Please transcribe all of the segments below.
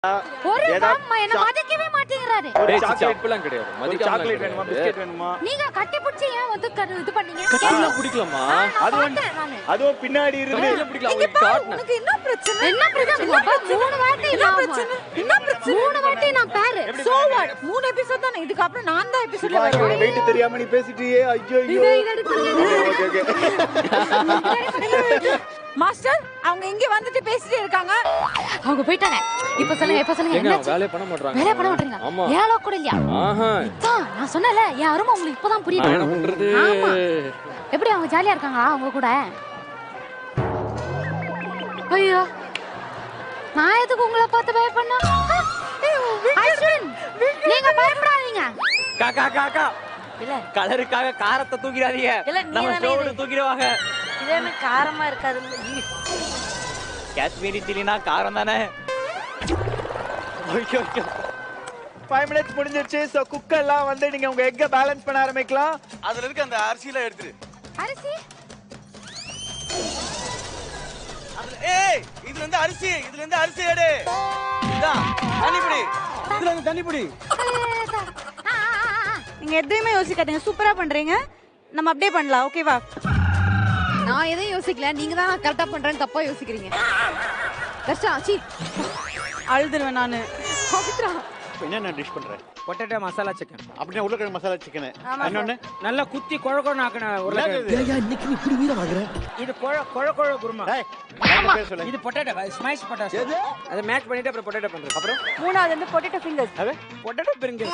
ஒரு அம்மா என்ன மதிக்கவே மாட்டேங்கறாரு. ஒரு சாக்லேட் பழம் கிடையாது. மதிக்க சாக்லேட் வேணுமா பிஸ்கட் வேணுமா? நீங்க கட்டி புடிச்சு ஏன் வந்து இது பண்ணீங்க? கட்டிலாம் குடிக்கலாமா? அதுவும் பின்னாடி இருந்து குடிக்கலாம். உங்களுக்கு காட்னா. உங்களுக்கு என்ன பிரச்சனை? என்ன பிரச்சனை? மூணு வாட்டி என்ன பிரச்சனை? என்ன பிரச்சனை? மூணு வாட்டி நான் பேரு. So what? 3 எபிசோட் தான. இதுக்கு அப்புறம் நான் தான் எபிசோட்ல வருவேன். வெயிட் தெரியாம நீ பேசிட்டியே. ஐயோ ஐயோ. இத எடுத்து மாஸ்டர் அவங்க இங்க வந்துட்டு பேசிட்டே இருக்காங்க. அவங்க போய்ட்டாங்க. இப்ப சொல்லுங்க என்ன வேலை பண்ண மாட்டறாங்க. வேலை பண்ண மாட்டறீங்க. ஏலோ கூட இல்லையா? நான் சொன்னல என் அருமை உங்களுக்கு இப்பதான் புரியுது. என்ன பண்றது? ஆமா. எப்படி அவங்க ஜாலியா இருக்காங்களா அவங்க கூட? ஐயோ. நான் எதுக்கு உங்களை பார்த்து பயப்படனா? அஸ்வின் நீங்க பயப்படாதீங்க. காக்கா இல்ல கலருக்காக காரத்தை தூக்கிடாதீங்க. நம்ம ஷோட தூக்கிடுவாங்க. இதே காரமா இருக்காது. காஷ்மீரி சில்லினா காரம் தானே. 5 minutes முடிஞ்சிருச்சு. சோ குக் எல்லாம் வந்து நீங்க உங்க எக்க பேலன்ஸ் பண்ண ஆரம்பிக்கலாம். அதுல இருக்க அந்த அரிசில எடுத்துரு. அரிசி? ஏய் இதுல இருந்து அரிசி எடு. இதா தண்ணி புடி. இதுல இருந்து தண்ணி புடி. நீங்க எதையுமே யோசிக்காதீங்க. சூப்பரா பண்றீங்க. நம்ம அப்படியே பண்ணலாம். ஓகேவா? நான் எதையும் யோசிக்கல. நீங்க தான் கரெக்டா பண்றேன்னு தப்பா யோசிக்கிறீங்க. கஷ்டா சி அழுதுருவேன் நானு. பவித்ரா என்ன டிஷ் பண்ற? Potato masala chicken. அப்படியே உருளைக்கிழங்கு மசாலா சிக்கன். இன்னொன்னு நல்லா குத்தி கொழ ஆக்குன உருளைக்கிழங்கு. ஏய் இன்னைக்கு நீ இப்படி வீர வாங்குற? இது கொழ குருமா. பேர் சொல்லு. இது பொட்டேட்டோ ஸ்மாஷ் பொட்டேட்டோ. அதை மேஷ் பண்ணிட்டு அப்புறம் பொட்டேட்டோ பண்றது. அப்புறம் மூணாவது வந்து பொட்டேட்டோ ஃபிங்கர்ஸ். அது பொட்டேட்டோ பிரிங்கர்.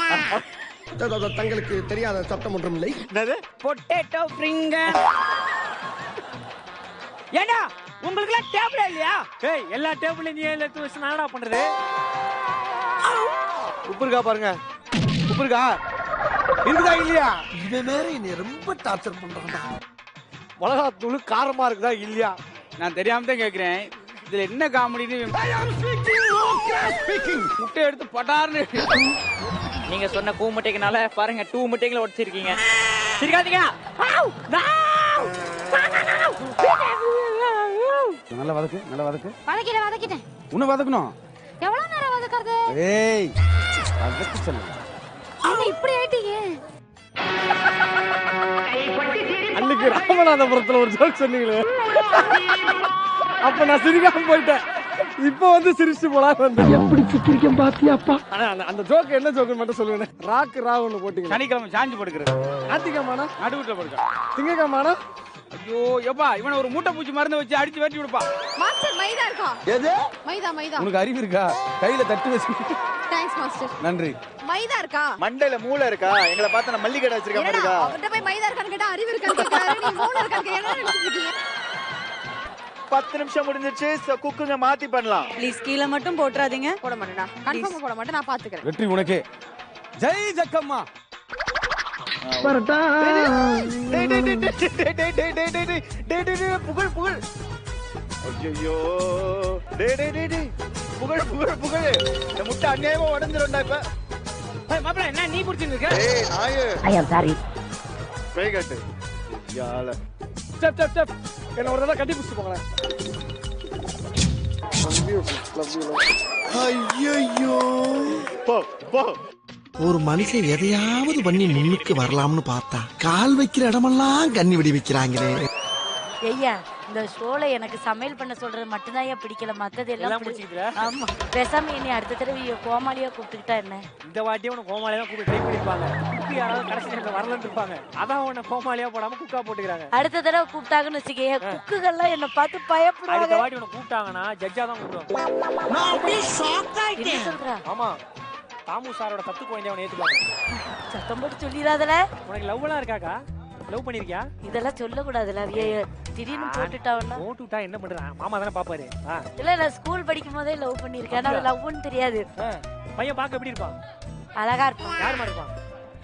தங்களுக்கு தெரியாத சட்டம் ஒன்றும் இல்லை. என்னது? Potato finger. ஏண்டா உங்களுக்குலாம் டேபிள் இல்லையா? ஏய் எல்லா டேபிளையும் நீ எடுத்து வச்சு நாடா பண்றது? உப்பு இருக்கா பாருங்க. உப்பு இருக்கா? இருக்குதா இல்லையா? இவன் வேற என்னை ரொம்ப டார்ச்சர் பண்றான்டா. மிளகாத்தூள் காரமா இருக்குதா இல்லையா? நான் தெரியாம தான் கேக்குறேன். இதுல என்ன காமெடின்னு முட்டை எடுத்து பட்டார்னு நீங்க சொன்ன கூ முட்டைக்குனால பாருங்க 2 முட்டைகளை உடைச்சிருக்கீங்க. சிரிக்காதீங்க. நல்லா வதக்கு. வதக்கிட்டேன். உன்ன வதக்கணும். எவ்வளவு நேரம் வதக்குறது? ஏய் வதக்கு சொல்லு. நீங்க இப்படி ஆயிட்டீங்க. அன்னைக்கு ராமநாதபுரத்துல ஒரு ஜோக் சொன்னீங்களே. அப்ப நான் சிரிக்காம போயிட்டேன். இப்ப வந்து சிரிச்சு போலாம் வந்து. எப்படி சிக்கிரிக்கம் பாத்தியாப்பா? ஆனா அந்த ஜோக் என்ன ஜோக்குன்னு மட்டும் சொல்லுங்க. ராக்கு ராவுன்னு போட்டீங்க. சனிக்கிழமை சாஞ்சி படுக்கிறது. ஞாத்திக்கிழமானா நடுவுல படுக்க. திங்கக்கிழமானா ஐயோ எப்பா இவனை ஒரு மூட்டை பூச்சி மருந்து வச்சு அடிச்சு வெட்டி விடுப்பா. மாஸ்டர் மைதா இருக்கா? எது? மைதா. உனக்கு அறிவு இருக்கா? கையில தட்டு வச்சு. Thanks master. நன்றி. மைதா இருக்கா? மண்டையில மூளை இருக்கா? எங்களை பார்த்து நான் மல்லிகை கடை வச்சிருக்க மாதிரி இருக்கா? அவர்ட்ட போய் மைதா இருக்கான்னு கேட்டா அறிவு இருக்கான்னு கேக்குறாரு. நீ மூளை இருக்கான்னு கேக்குறா. என்ன நினைச்சிட்டு இருக்கீங்க? 10 நிமிஷம் முடிஞ்சிருச்சு. சோ குக்குங்க மாத்தி பண்ணலாம். ப்ளீஸ் கீழ மட்டும் போட்றாதீங்க. போட மாட்டேனா? கன்ஃபார்மா போட மாட்டேன். நான் பாத்துக்கறேன். வெற்றி உனக்கே. ஜெய் ஜக்கம்மா. வரட்டா. புகழ். ஐயோ. புகழ். இந்த முட்டை அநியாயமா உடைஞ்சிரும்டா இப்ப. ஏய் மாப்ள என்ன நீ புடிச்சிட்டு இருக்க? ஏய் நாயே. ஐ அம் சாரி. பேகட். யால. ஸ்டெப். என்ன ஒரு தடவை கட்டி புடிச்சு போங்களேன். ஐயோ. போ. ஒரு மனுஷன் எதையாவது பண்ணி முன்னுக்கு வரலாம்னு பார்த்தா கால் வைக்கிற இடமெல்லாம் கண்ணி விடி வைக்கிறாங்களே. ஐயா இந்த ஷோல எனக்கு சமையல் பண்ண சொல்றது மட்டும்தான் ஏன் பிடிக்கல. மத்தது எல்லாம் பிடிச்சிக்கிற? ஆமா. பேசாம என்னை அடுத்த தடவை கோமாளியா கூப்பிட்டுக்கிட்டா என்ன? இந்த வாட்டியே உன கோமாளியா தான் கூப்பிட்டு ட்ரை பண்ணிருப்பாங்க. குக்கு யாராவது கடைசி நேரத்துல வரலன்னு இருப்பாங்க. அதான் உன்னை கோமாளியா போடாம குக்கா போட்டுக்கிறாங்க. அடுத்த தடவை கூப்பிட்டாங்கன்னு வச்சுக்கே குக்குகள்லாம் என்ன பார்த்து அடுத்த பயப்படுவாங்க. வாட்டி உன கூப்பிட்டாங்கன்னா ஜட்ஜா தான் கூப்பிடுவாங்க. நான் அப்படியே ஷாக் என்ன ஆயிட்டேன். சொல்றா? ஆமா தாமு சாரோட தத்து குழந்தைய அவனை ஏத்துப்பாங்க. சத்தம் போட்டு சொல்லிடாதல. உனக்கு லவ் எல்லாம் இருக்காக்கா? லவ் பண்ணிருக்கியா? இதெல்லாம் சொல்லக்கூடாதுல. திடீர்னு போட்டுட்டாவன்னா போட்டுட்டா என்ன பண்றான்? மாமா தானே பாப்பாரு. இல்ல நான் ஸ்கூல் படிக்கும் போதே லவ் பண்ணிருக்கேன். அது லவ்னு தெரியாது. பையன் பார்க்க எப்படி இருப்பான்? அழகா இருப்பான். யார் மாதிரி இருப்பான்?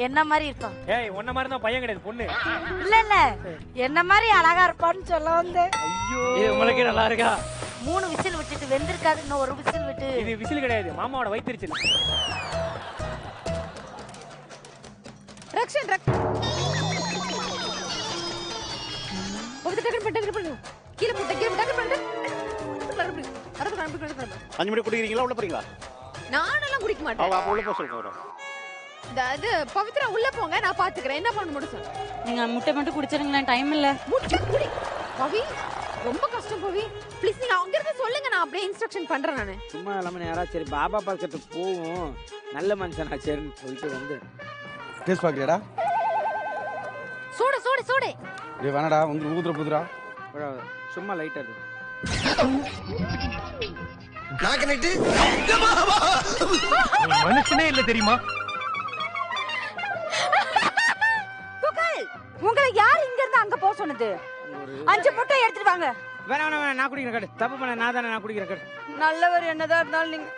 என்ன மாதிரி இருப்பான்? ஏய் உன்ன மாதிரி தான் பையன் கிடையாது பொண்ணு. இல்ல என்ன மாதிரி அழகா இருப்பான்னு சொல்ல வந்தேன். ஐயோ இது உங்களுக்கு நல்லா இருக்கா? 3 விசில் விட்டுட்டு வெந்திருக்காது. இன்னும் ஒரு விசில் விட்டு. இது விசில் கிடையாது மாமாவோட வயிற்றுச்சல். ரக்ஷன் கீழே போட்டு 5 மணி குடிக்கிறீங்களா? உள்ள போறீங்களா? நானெல்லாம் குடிக்க மாட்டேன். அப்ப உள்ள போ சொல்றேன். அது பவித்ரா உள்ள போங்க, நான் பாத்துக்கிறேன். என்ன பண்ண முடியும் சொல்லு. நீங்க முட்டை மட்டும் குடிச்சிருங்களேன், டைம் இல்ல. முட்டை குடி பவி, ரொம்ப கஷ்டம் பவி. ப்ளீஸ் நீங்க அங்க இருந்து சொல்லுங்க, நான் அப்படியே இன்ஸ்ட்ரக்ஷன் பண்றேன் நானு. சும்மா இல்லாம நேரா சரி பாபா பக்கத்துக்கு போவோம், நல்ல மனுஷனா சரின்னு சொல்லிட்டு வந்து டேஸ்ட் பாக்குறியாடா? சூடு சூடு சூடு. டேய் வேணாடா, வந்து ஊதுற புதுரா. சும்மா லைட்டா அது மனுஷனே இல்ல தெரியுமா? புகழ், உங்களை யார் இங்க இருந்து அங்க போக சொன்னது? 5 முட்டை எடுத்துட்டு வாங்க. வேணா வேணா வேணா, நான் குடிக்கிறேன் காடு. தப்பு பண்ண நான் தானே, நான் குடிக்கிறேன் காடு. நல்லவர் என்னதான் இருந்தாலும் நீங்க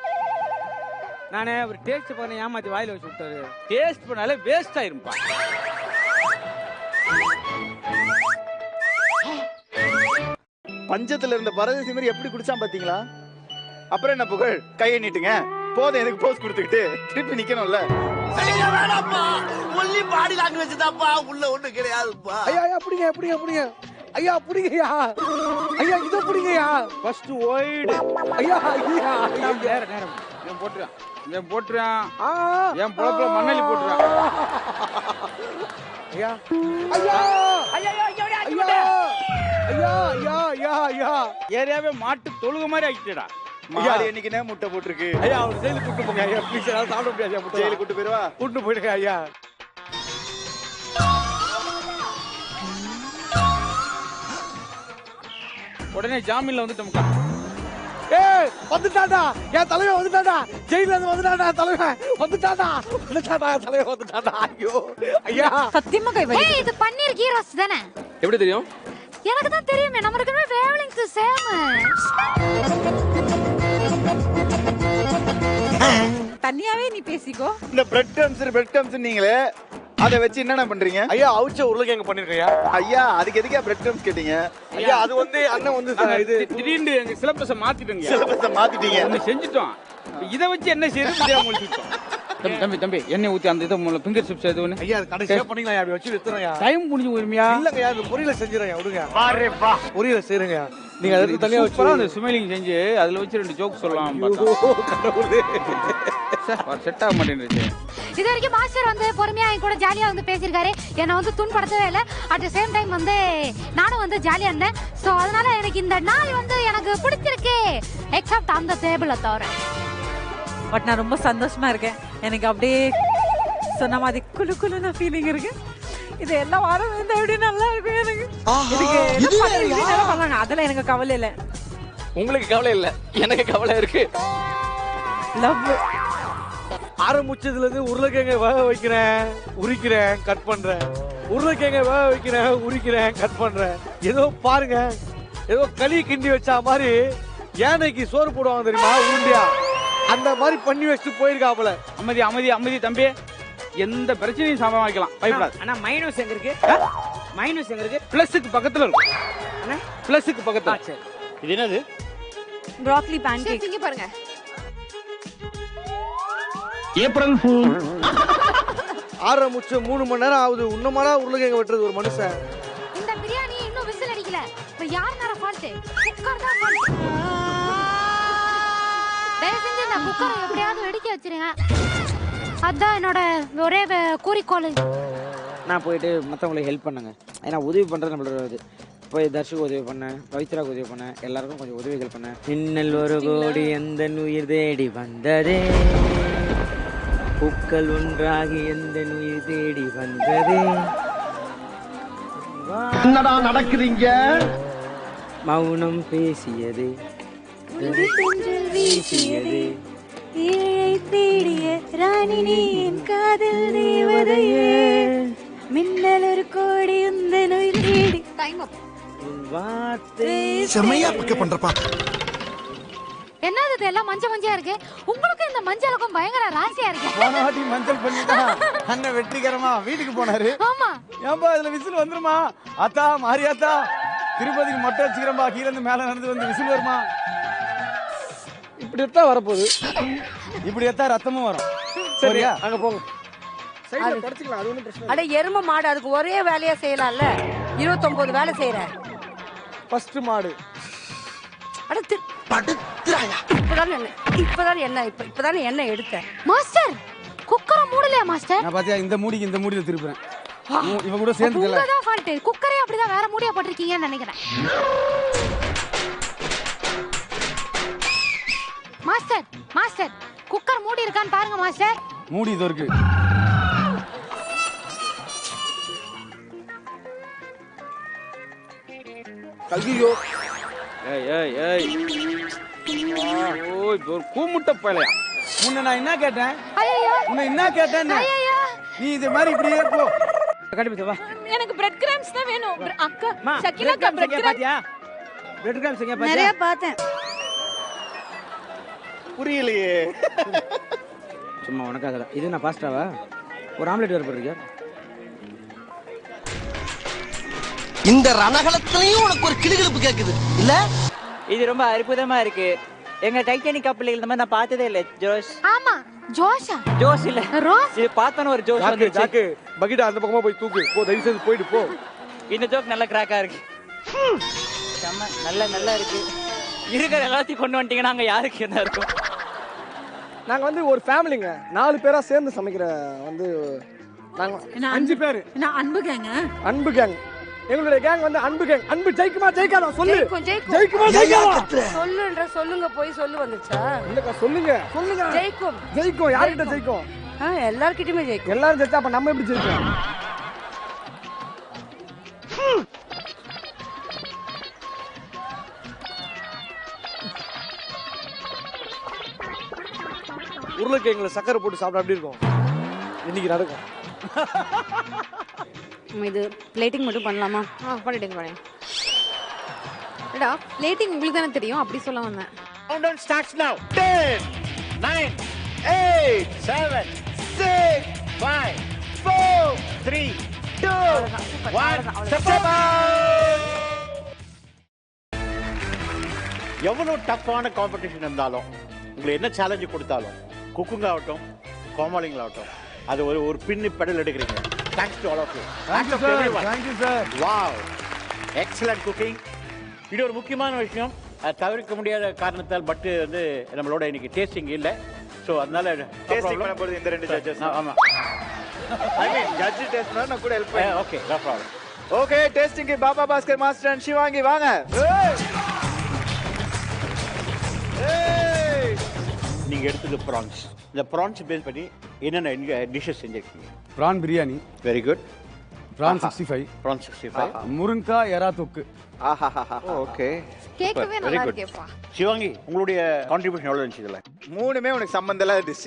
நானே ஒரு டேஸ்ட் பண்ண ஏமாத்தி வாயில வச்சு விட்டாரு. டேஸ்ட் பண்ணாலே வேஸ்ட் ஆயிருப்பா. பஞ்சத்துல இருந்த பரதேசி மாதிரி எப்படி குடிச்சான் பாத்தீங்களா? அப்புறம் என்ன புகழ், கையை நீட்டுங்க. போதும், எனக்கு போஸ் கொடுத்துக்கிட்டு திருப்பி நிக்கணும்ல. ஒன்லி பாடி லாங்குவேஜ் தான்ப்பா, உள்ள ஒண்ணு கிடையாதுப்பா. ஐயா ஐயா புடிங்க புடிங்க புடிங்க. ஐயா புடிங்கயா. ஐயா இத புடிங்கயா. First wide. ஐயா ஐயா நேரம் நேரம் ஏன் போட்டுறான், ஏன் போட்டுறான், ஏன் பொழப்புல மண்ணலி போட்டுறான். ஐயா ஐயா ஐயா ஐயா ஐயா ஐயா ஐயா ஐயா ஏரியாவே மாட்டு தொழுக மாதிரி ஆக்கிட்டடா. மாடு என்னைக்குனே முட்டை போட்டுருக்கு. ஐயா அவர் ஜெயிலுக்கு கூட்டு போங்க ஐயா, ப்ளீஸ். எல்லாம் சாப்பிட முடியாது ஐயா. ஜெயிலுக்கு கூட்டு போயிருவா. கூட்டு போயிடுங்க ஐயா. உடனே ஜாமீன்ல வந்துட்டோம்க்கா. ஏய் வந்துட்டாடா, என் தலைவன் வந்துட்டாடா. ஜெயில இருந்து வந்துட்டாடா தலைவன். வந்துட்டாடா வந்துட்டாடா தலைவன் வந்துட்டாடா. ஐயோ ஐயா சத்தியமா கை வை. ஏய், இது பன்னீர் கீ ரோஸ்ட் தானே? எப்படி தெரியும்? எனக்கு தான் தெரியுமே, நம்ம ரெண்டு பேரும் வேவலிங்ஸ் சேம். தனியாவே நீ பேசிக்கோ. இந்த பிரெட் க்ரம்ஸ் நீங்களே அதை வச்சு என்னென்ன பண்றீங்க? ஐயா அவுச்ச உருளைக்கிழங்கு பண்ணிருக்கேன் ஐயா. ஐயா அதுக்கு எதுக்கே பிரெட் க்ரம்ஸ் கேட்டீங்க? ஐயா அது வந்து அண்ணன் வந்து இது திடீர்னு எங்க சிலபஸை மாத்திட்டோங்க. சிலபஸை மாத்திட்டீங்க. ஒண்ணு செஞ்சுட்டோம், இதை வச்சு என்ன செய்யறது தெரியாம முடிச்சுட்டோம். தம்பி தம்பி தம்பி எண்ணெய் ஊத்தி அந்த இதை ஃபிங்கர் சிப்ஸ் எதுவும் ஐயா அது கடைசியா பண்ணீங்களா? அப்படி வச்சு வித்துறேன். டைம் முடிஞ்சு உரிமையா இல்லங்க ஐயா, அது பொரியல செஞ்சிரேன். விடுங்க. பாரு வா. பொரியல செய்றேங்க. நீங்க அதுக்கு தனியா வச்சு அந்த ஸ்மைலிங் செஞ்சு அதுல வச்சு 2 ஜோக் சொல்லலாம். கடவுளே, செட் ஆக மாட்டேங்குது. இது வரைக்கும் மாஸ்டர் வந்து பொறுமையா என் கூட ஜாலியா வந்து பேசியிருக்காரு. என்னை வந்து துன்படுத்தவே இல்லை. அட் த சேம் டைம் வந்து நானும் வந்து ஜாலியா இருந்தேன். ஸோ அதனால எனக்கு இந்த நாள் வந்து எனக்கு பிடிச்சிருக்கு, எக்ஸப்ட் அந்த டேபிளை தவிர. பட் நான் ரொம்ப சந்தோஷமா இருக்கேன். எனக்கு அப்படியே சொன்ன மாதிரி குளு குளுன ஃபீலிங் இருக்கு. இது எல்லாம் வாரம் வந்து அப்படியே நல்லா இருக்கும் எனக்கு. இதுக்கு என்ன பண்றது, என்ன பண்ணாங்க அதெல்லாம் எனக்கு கவலை இல்லை. உங்களுக்கு கவலை இல்ல, எனக்கு கவலை இருக்கு. லவ் ஆரம்பிச்சதுல இருந்து உருளைக்கிழங்க வேக வைக்கிறேன், உரிக்கிறேன், கட் பண்றேன். உருளைக்கிழங்க வேக வைக்கிறேன், உரிக்கிறேன், கட் பண்றேன். ஏதோ பாருங்க, ஏதோ களி கிண்டி வச்சா மாதிரி யானைக்கு சோறு போடுவாங்க தெரியுமா, உருண்டியா, அந்த மாதிரி பண்ணி வச்சுட்டு போயிருக்காப்புல. அமைதி அமைதி அமைதி தம்பி, எந்த பிரச்சனையும் சமாளிக்கலாம், பயப்படாது. ஆனா மைனஸ் எங்க இருக்கு? மைனஸ் எங்க இருக்கு? பிளஸுக்கு பக்கத்துல இருக்கும். பிளஸுக்கு பக்கத்துல. சரி. இது என்னது? Broccoli pancake. இங்க பாருங்க. April fool. ஆரம்பிச்சு 3 மணி நேரம் ஆகுது. உன்னமாடா உருளைக்கிழங்க வெட்டுறது ஒரு மனுஷன். இந்த பிரியாணி இன்னும் விசில் அடிக்கல. இப்ப யார் நேரம் ஃபால்ட்? குக்கர் தான் ஃபால்ட். தயவு செஞ்சு இந்த குக்கரை எப்படியாவது வெடிக்க வச்சிருங்க. அதான் என்னோட ஒரே குறிக்கோள். நான் போயிட்டு மற்றவங்களுக்கு ஹெல்ப் பண்ணுங்க. ஏன்னா உதவி பண்ணுறது நம்மளோட இது. போய் தர்ஷுக்கு உதவி பண்ணேன், பவித்ராவுக்கு உதவி பண்ணேன், எல்லாருக்கும் கொஞ்சம் உதவிகள் பண்ணேன். மின்னல் ஒரு கோடி எந்த உயிர் தேடி வந்ததே, பூக்கள் ஒன்றாகி எந்த உயிர் தேடி வந்ததே. என்னடா நடக்குதுங்க? மௌனம் பேசியது, வீசியது, ஏழை தேடிய ராணினி என் காதல் தேவதையே, மின்னல் ஒரு கோடி உந்தன் உயிர் தேடி. டைம் அப். வார்த்தை செமையா பிக்கப் பண்றப்பா. என்னது இது எல்லாம் மஞ்சள் மஞ்சளா இருக்கு? உங்களுக்கு இந்த மஞ்சளுக்கும் பயங்கர ராசியா இருக்கு. போன வாட்டி மஞ்சள் பண்ணிட்டா அண்ணன் வெற்றிகரமா வீட்டுக்கு போனாரு. ஆமா. ஏன்பா இதுல விசில் வந்துருமா? அத்தா மாரியாத்தா திருப்பதிக்கு மொட்டை வச்சுக்கிறம்பா, கீழ இருந்து மேல நடந்து வந்து விசில் வருமா? இப்படி எடுத்தா வரப்போகுது, இப்படி எடுத்தா ரத்தமும் வரும். சரியா, அங்க போங்க. சைடுல தொடச்சிக்கலாம், அது ஒன்றும் பிரச்சனை. அட எரும மாடு, அதுக்கு ஒரே வேலையா செய்யலாம்ல. 29 வேலை செய்யற. ஃபர்ஸ்ட் மாடு அட படுத்துறாயா? இப்பதான் என்ன எடுத்தேன். மாஸ்டர் குக்கரை மூடலையா மாஸ்டர்? நான் பாத்தியா இந்த மூடிக்கு இந்த மூடியில திருப்புறேன். இவ கூட சேர்ந்து உங்கதான் ஃபால்ட். குக்கரே அப்படிதான் வேற மூடியா போட்டிருக்கீங்கன்னு நினைக்கிறேன். மாஸ்டர் மாஸ்டர் குக்கர் மூடி இருக்கான்னு பாருங்க மாஸ்டர். மூடி இது இருக்கு. கல்கியோ ஏய் ஏய் ஏய் ஓய் ஒரு கூமுட்ட பயலையா. உன்னை நான் என்ன கேட்டேன்? ஐயோ உன்னை என்ன கேட்டேன்? ஐயோ நீ இது மாதிரி இப்படியே போ. கண்டிப்பா வா. எனக்கு பிரெட் கிராம்ஸ் தான் வேணும். அக்கா மா, Shakeela bread bread crumbs grams பாத்தியா? பிரெட் கிராம்ஸ் எங்க பாத்தியா? நிறைய பார்த்தேன். புரியலையே. சும்மா உனக்காக இது நான் பாஸ்டாவா? ஒரு ஆம்லெட் வேற போடுறியா? இந்த ரணகலத்திலையும் உனக்கு ஒரு கிளுகிளுப்பு கேக்குது இல்ல? இது ரொம்ப அற்புதமா இருக்கு. எங்க டைட்டானிக் கப்பல் இந்த மாதிரி நான் பார்த்ததே இல்ல. ஜோஷ். ஆமா ஜோஷா ஜோஷ் இல்ல ரோஸ். இது பார்த்தன ஒரு ஜோஷ் ஜாக்கு வந்துச்சு. ஜாக்கு பக்கெட் அந்த பக்கமா போய் தூக்கு. போ தயவு செய்து போயிடு போ. இந்த ஜோக் நல்ல கிராக்கா இருக்கு. செம்ம நல்லா இருக்கு. இருக்கிற எல்லாத்தையும் கொண்டு வந்துட்டீங்கன்னா அங்க யாருக்கு என்ன இருக்கும்? நாங்க வந்து ஒரு ஃபேமிலிங்க. 4 பேரா சேர்ந்து சமைக்கிற வந்து நாங்க 5 பேர். நான் அன்பு கேங்க. அன்பு கேங். எங்களுடைய கேங் வந்து அன்பு கேங். அன்பு ஜெயிக்குமா ஜெயிக்காதா சொல்லு. ஜெயிக்கும். ஜெயிக்குமா ஜெயிக்காதா? சொல்லுங்க போய் சொல்லு வந்துச்சா? இல்லக்கா சொல்லுங்க. சொல்லுங்க. ஜெயிக்கும். ஜெயிக்கும். யார்கிட்ட ஜெயிக்கும்? எல்லார்கிட்டயுமே ஜெயிக்கும். எல்லாரும் ஜெயிச்சா அப்ப நம்ம எப்படி ஜெயிக்கும்? உருளைக்கிழங்குல சக்கரை போட்டு சாப்பிட அப்படி இருக்கும். இன்னைக்கு நடக்கும். இது பிளேட்டிங் மட்டும் பண்ணலாமா? பண்ணிடுங்க பண்ணேன். எடா பிளேட்டிங் உங்களுக்கு தானே தெரியும், அப்படி சொல்ல வந்தேன். Countdown starts now. 10, 9, 8, 7, 6, 5, 4, 3, 2, 1. September. எவ்வளவு டஃப்பான காம்படிஷன் இருந்தாலும், உங்களுக்கு என்ன சேலஞ்சு கொடுத்தாலும், குக்கிங் ஆகட்டும், கோமாளிங்களாகட்டும், அது ஒரு பின்னி பெடல் எடுக்கிறீங்க. Thanks to all of you. Thank you sir. Thank you sir. Wow. Excellent cooking. இது ஒரு முக்கியமான விஷயம். தவிர்க்க முடியாத காரணத்தால் பட் வந்து நம்மளோட இன்னைக்கு டேஸ்டிங் இல்ல. சோ அதனால டேஸ்டிங் பண்ண போறது இந்த ரெண்டு ஜட்ஜஸ். ஆமா. ஐ மீன் ஜட்ஜ் டேஸ்ட் நான் கூட ஹெல்ப் பண்ணேன். Okay, no problem. Okay, tasting க்கு பாபா பாஸ்கர் மாஸ்டர் அண்ட் சிவாங்கி வாங்க. நீங்க எடுத்தது prawns. இந்த prawns பேஸ் பண்ணி என்னென்ன டிஷஸ் செஞ்சிருக்கீங்க? Prawn biryani. Very good. Prawn 65. prawns 65. முருங்கா எறா தொக்கு. ஆஹாஹா. ஓகே. கேட்கவே நல்லா இருக்கேப்பா. சிவாங்கி, உங்களுடைய கான்ட்ரிபியூஷன் எவ்வளவு இருந்துச்சு இதுல? மூணுமே உனக்கு சம்பந்தம் இல்லாத டிஷ்.